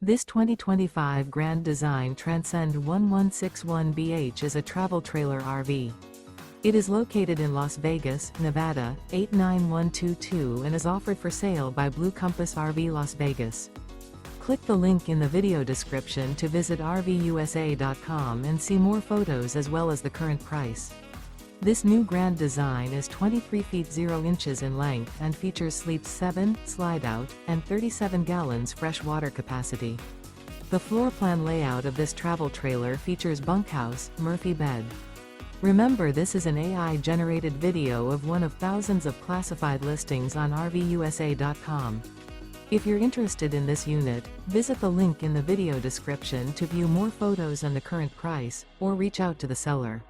This 2025 Grand Design Transcend 1161BH is a travel trailer RV. It is located in Las Vegas, Nevada, 89122 and is offered for sale by Blue Compass RV Las Vegas. Click the link in the video description to visit RVUSA.com and see more photos as well as the current price. This new Grand Design is 23 feet 0 inches in length and features sleeps 7, slide-out, and 37 gallons fresh water capacity. The floor plan layout of this travel trailer features bunkhouse, Murphy bed. Remember, this is an AI-generated video of one of thousands of classified listings on RVUSA.com. If you're interested in this unit, visit the link in the video description to view more photos and the current price, or reach out to the seller.